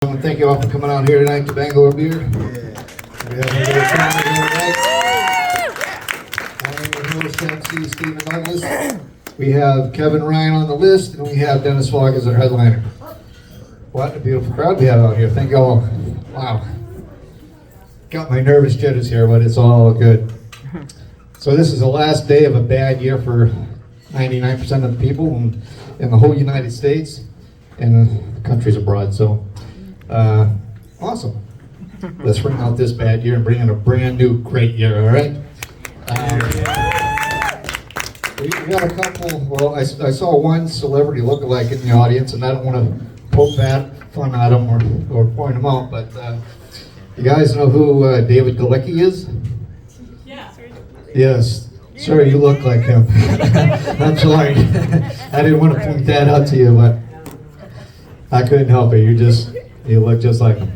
Thank you all for coming out here tonight to Bangor Beer. We have a little family here tonight. I am your host, MC Stephen Douglas. We have Kevin Ryan on the list, and we have Dennis Fogg as our headliner. What a beautiful crowd we have out here. Thank you all. Wow. Got my nervous jitters here, but it's all good. So this is the last day of a bad year for 99% of the people in the whole United States and the countries abroad. So awesome. Let's ring out this bad year and bring in a brand new great year, all right? We got a couple, well, I saw one celebrity lookalike in the audience, and I don't want to poke fun at them or point them out, but you guys know who David Galecki is? Yeah. Yes. Sir, you look like him. I'm sorry. I didn't want to point that out to you, but I couldn't help it. You look just like him.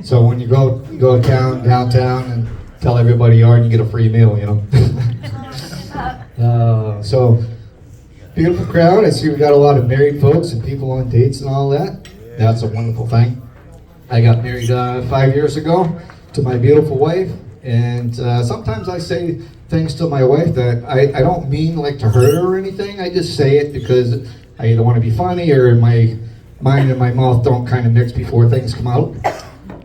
So when you go downtown and tell everybody you are, and you get a free meal, you know. So beautiful crowd. I see we got a lot of married folks and people on dates and all that. That's a wonderful thing. I got married 5 years ago to my beautiful wife, and sometimes I say things to my wife that I don't mean like to hurt her or anything. I just say it because I either want to be funny or my mind and my mouth don't kind of mix before things come out.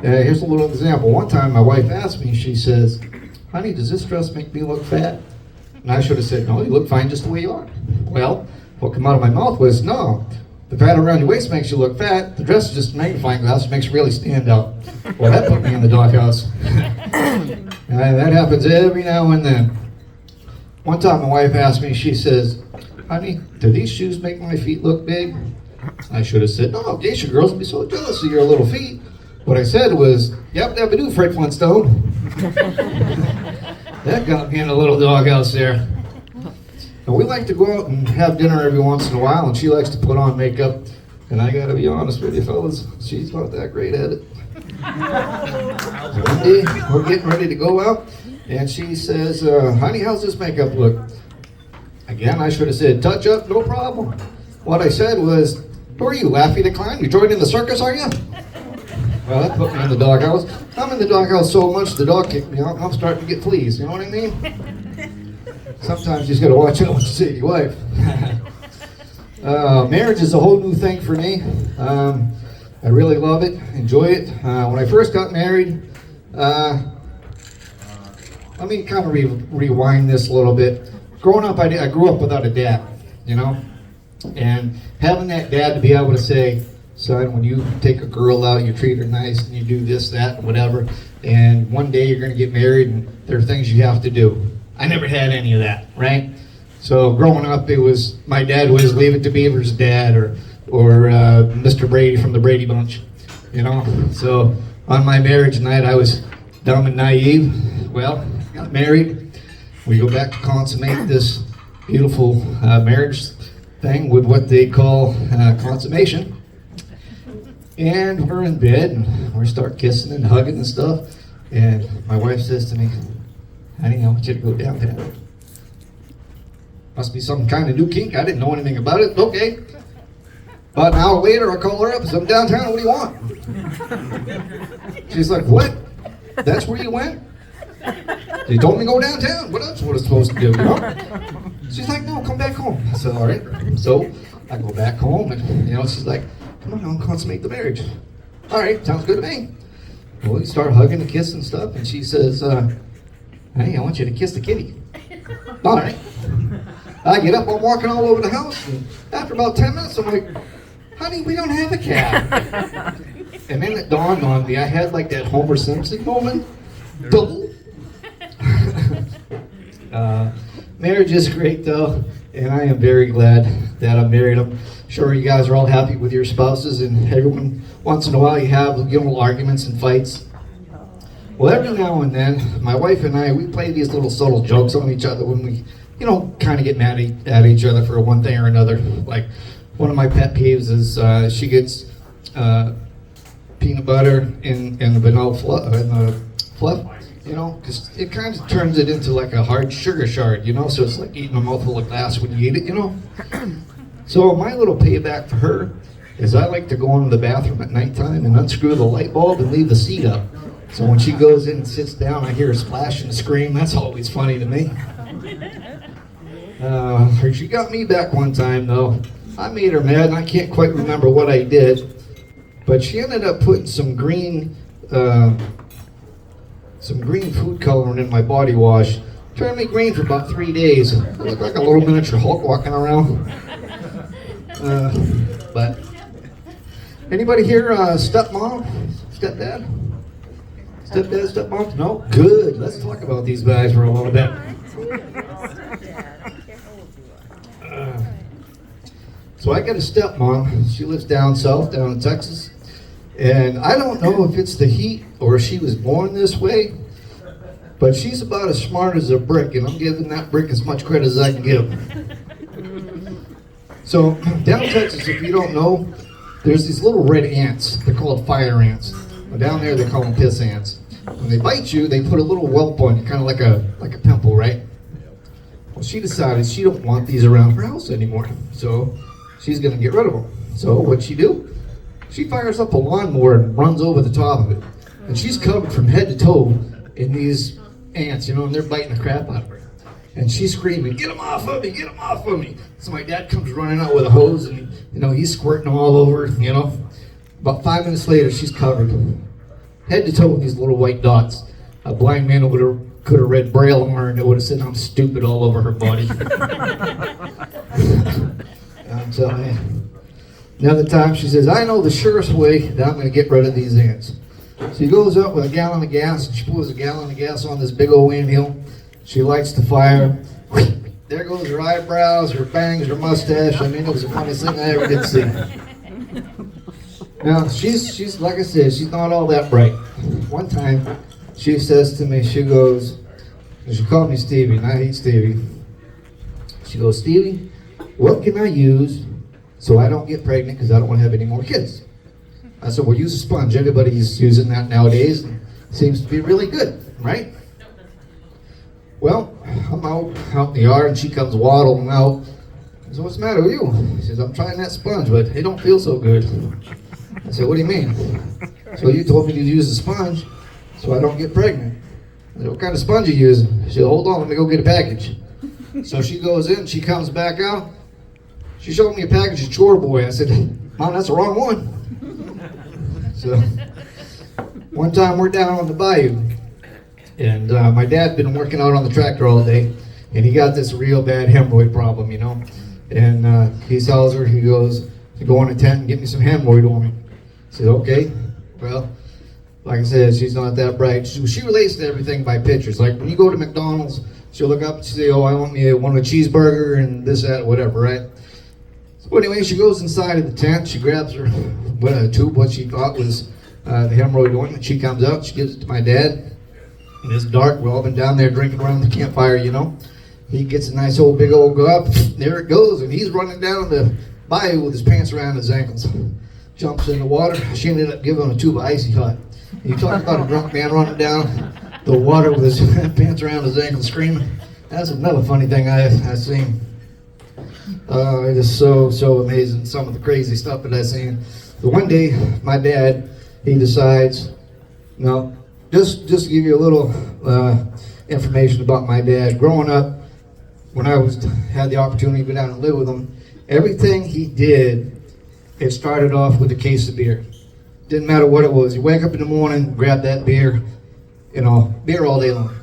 Here's a little example. One time my wife asked me, she says, "Honey, does this dress make me look fat?" And I should have said, "No, you look fine just the way you are." Well, what came out of my mouth was, "No, the fat around your waist makes you look fat. The dress is just a magnifying glass, makes you really stand out." Well, that put me in the doghouse. And that happens every now and then. One time my wife asked me, she says, "Honey, do these shoes make my feet look big?" I should have said, "No, Geisha girls will be so jealous of your little feet." What I said was, "Yep, never do, Fred Flintstone." That got me in a little doghouse there. And we like to go out and have dinner every once in a while, and she likes to put on makeup. And I gotta be honest with you fellas, she's not that great at it. One day, we're getting ready to go out, and she says, "Honey, how's this makeup look?" Again, I should have said, "Touch up, no problem." What I said was, "Who are you, Laffy the Clown? You joined in the circus, are you?" Well, that put me in the doghouse. I'm in the doghouse so much, the dog kicked me out. I'm starting to get fleas, you know what I mean? Sometimes you just gotta watch out what you say to your wife. Marriage is a whole new thing for me. I really love it, enjoy it. When I first got married, let me kind of rewind this a little bit. Growing up, I grew up without a dad, you know? And having that dad to be able to say, "Son, when you take a girl out, you treat her nice, and you do this, that, and whatever, and one day you're gonna get married, and there are things you have to do." I never had any of that, right? So growing up, it was, my dad was Leave It to Beaver's dad, or Mr. Brady from the Brady Bunch, you know? So on my marriage night, I was dumb and naive. Well, got married. We go back to consummate this beautiful marriage thing with what they call consummation. And we're in bed, and we start kissing and hugging and stuff. And my wife says to me, "Honey, I want you to go downtown." Must be some kind of new kink. I didn't know anything about it. Okay. About an hour later, I call her up and say, "I'm downtown, what do you want?" She's like, "What? That's where you went? You told me to go downtown. What else was I supposed to do, you know?" She's like, "No, come back home." I said, "All right." So I go back home, and you know, she's like, "Come on, I'll consummate the marriage." All right, sounds good to me. Well, we start hugging and kissing and stuff, and she says, "Hey, I want you to kiss the kitty." All right. I get up, I'm walking all over the house, and after about 10 minutes, I'm like, "Honey, we don't have a cat." And then it dawned on me, I had like that Homer Simpson moment. Double. Marriage is great though, and I am very glad that I'm married. I'm sure you guys are all happy with your spouses, and everyone, once in a while you have, you know, arguments and fights. Well, every now and then, my wife and I, we play these little subtle jokes on each other when we, you know, kind of get mad at each other for one thing or another. Like, one of my pet peeves is she gets peanut butter in the vanilla fluff, you know, because it kind of turns it into like a hard sugar shard, you know, so it's like eating a mouthful of glass when you eat it, you know. So my little payback for her is I like to go into the bathroom at nighttime and unscrew the light bulb and leave the seat up. So when she goes in and sits down, I hear her splash and scream. That's always funny to me. She got me back one time, though. I made her mad, and I can't quite remember what I did. But she ended up putting some green food coloring in my body wash. Turned me green for about 3 days. I looked like a little miniature Hulk walking around. But anybody here stepmom? Stepdad? Stepdad, stepmom? No? Good. Let's talk about these guys for a little bit. So I got a stepmom. She lives down south, down in Texas. And I don't know if it's the heat or she was born this way, but she's about as smart as a brick, and I'm giving that brick as much credit as I can give. So down in Texas, if you don't know, there's these little red ants. They're called fire ants. Well, down there they call them piss ants. When they bite you, they put a little whelp on you, kind of like a pimple, right? Well, she decided she don't want these around her house anymore, so she's gonna get rid of them. So what'd she do? She fires up a lawnmower and runs over the top of it. And she's covered from head to toe in these ants, and they're biting the crap out of her. And she's screaming, "Get them off of me, get them off of me." So my dad comes running out with a hose and, he's squirting them all over, About 5 minutes later, she's covered head to toe with these little white dots. A blind man could have read Braille on her and it would have said, "I'm stupid," all over her body. I'm telling you. Another time she says, "I know the surest way that I'm going to get rid of these ants." She goes up with a gallon of gas and she pours a gallon of gas on this big old anthill. She lights the fire. There goes her eyebrows, her bangs, her mustache. I mean, it was the funniest thing I ever did see. Now, she's like I said, she's not all that bright. One time, she says to me, she called me Stevie, and I hate Stevie. She goes, "Stevie, what can I use so I don't get pregnant because I don't want to have any more kids?" I said, "Well, use a sponge. Everybody's using that nowadays. And seems to be really good, right?" Well, I'm out in the yard, and she comes waddling out. I said, "What's the matter with you?" She says, "I'm trying that sponge, but it don't feel so good." I said, "What do you mean?" "So you told me to use a sponge so I don't get pregnant." I said, "What kind of sponge are you using?" She said, "Hold on, let me go get a package." So she goes in, she comes back out. She showed me a package of Chore Boy. I said, "Mom, that's the wrong one." So one time we're down on the bayou, and my dad's been working out on the tractor all day, and he got this real bad hemorrhoid problem, And he tells her, he goes, "To go in a tent and get me some hemorrhoid oil." I said, "Okay." Well, like I said, she's not that bright. She relates to everything by pictures. Like when you go to McDonald's, she'll look up and say, "Oh, I want me one with a cheeseburger and this, that, whatever," right? So anyway, she goes inside of the tent. She grabs her tube, what she thought was the hemorrhoid ointment. She comes out. She gives it to my dad. And it's dark. We've all been down there drinking around the campfire, He gets a nice old big old go up. There it goes. And he's running down the bayou with his pants around his ankles. Jumps in the water. She ended up giving him a tube of icy hot. You talk about a drunk man running down the water with his pants around his ankles screaming. That's another funny thing I've seen. It is so amazing, some of the crazy stuff that I've seen. But one day, my dad, he decides, just to give you a little information about my dad. Growing up, when I had the opportunity to go down and live with him, everything he did, it started off with a case of beer. Didn't matter what it was. You wake up in the morning, grab that beer, beer all day long.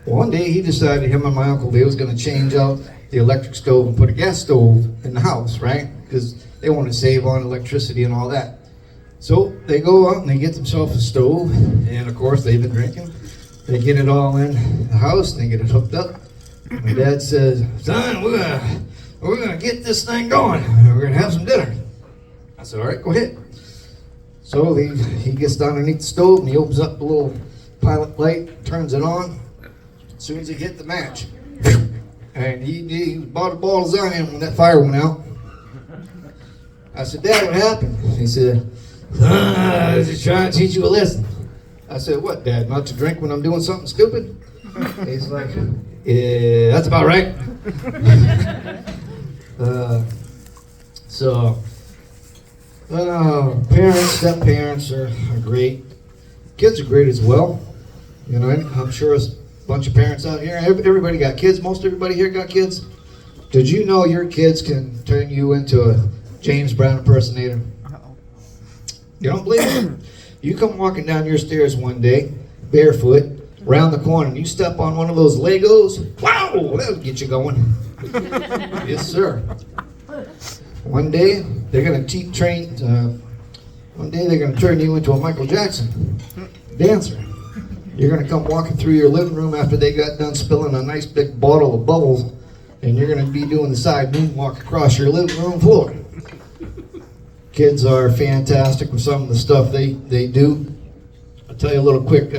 One day he decided, him and my uncle, they was going to change out the electric stove and put a gas stove in the house, right? Because they want to save on electricity and all that. So they go out and they get themselves a stove, and of course they've been drinking. They get it all in the house and they get it hooked up. My dad says, "Son, we're gonna get this thing going. We're gonna have some dinner." I said, "All right, go ahead." So he gets down underneath the stove and he opens up the little pilot light, turns it on. As soon as he hit the match, and he bought a ball of Zion when that fire went out. I said, "Dad, what happened?" He said, "I was just trying to teach you a lesson." I said, "What, Dad, not to drink when I'm doing something stupid?" He's like, "Yeah, that's about right." So Parents, step-parents are great. Kids are great as well. You know, I'm sure there's a bunch of parents out here. Everybody got kids. Most everybody here got kids. Did you know your kids can turn you into a James Brown impersonator? You don't believe it? You come walking down your stairs one day, barefoot, around the corner, and you step on one of those Legos. Wow, that'll get you going. Yes, sir. One day they're gonna One day they're gonna turn you into a Michael Jackson dancer. You're gonna come walking through your living room after they got done spilling a nice big bottle of bubbles, and you're gonna be doing the side moonwalk across your living room floor. Kids are fantastic with some of the stuff they do. I'll tell you a little quick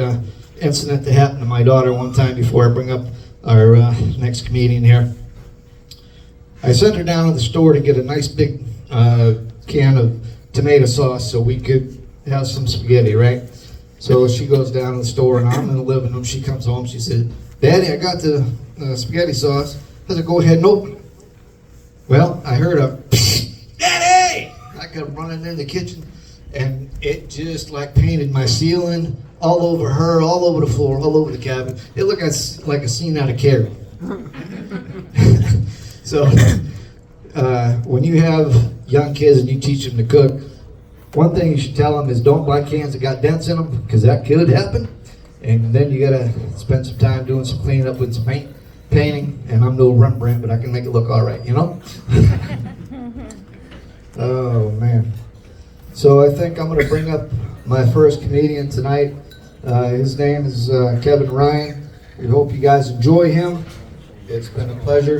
incident that happened to my daughter one time before I bring up our next comedian here. I sent her down to the store to get a nice big can of tomato sauce so we could have some spaghetti, right? So she goes down to the store and I'm in the living room. She comes home, she said, "Daddy, I got the spaghetti sauce." I said, "Go ahead and open it." Well, I heard a "Daddy!" I come running in the kitchen and it just like painted my ceiling, all over her, all over the floor, all over the cabin. It looked like a scene out of Carrie. So, when you have young kids and you teach them to cook, one thing you should tell them is don't buy cans that got dents in them, because that could happen. And then you gotta spend some time doing some cleaning up with some painting. And I'm no Rembrandt, but I can make it look all right, you know? Oh, man. So I think I'm gonna bring up my first comedian tonight. His name is Kevin Ryan. We hope you guys enjoy him. It's been a pleasure.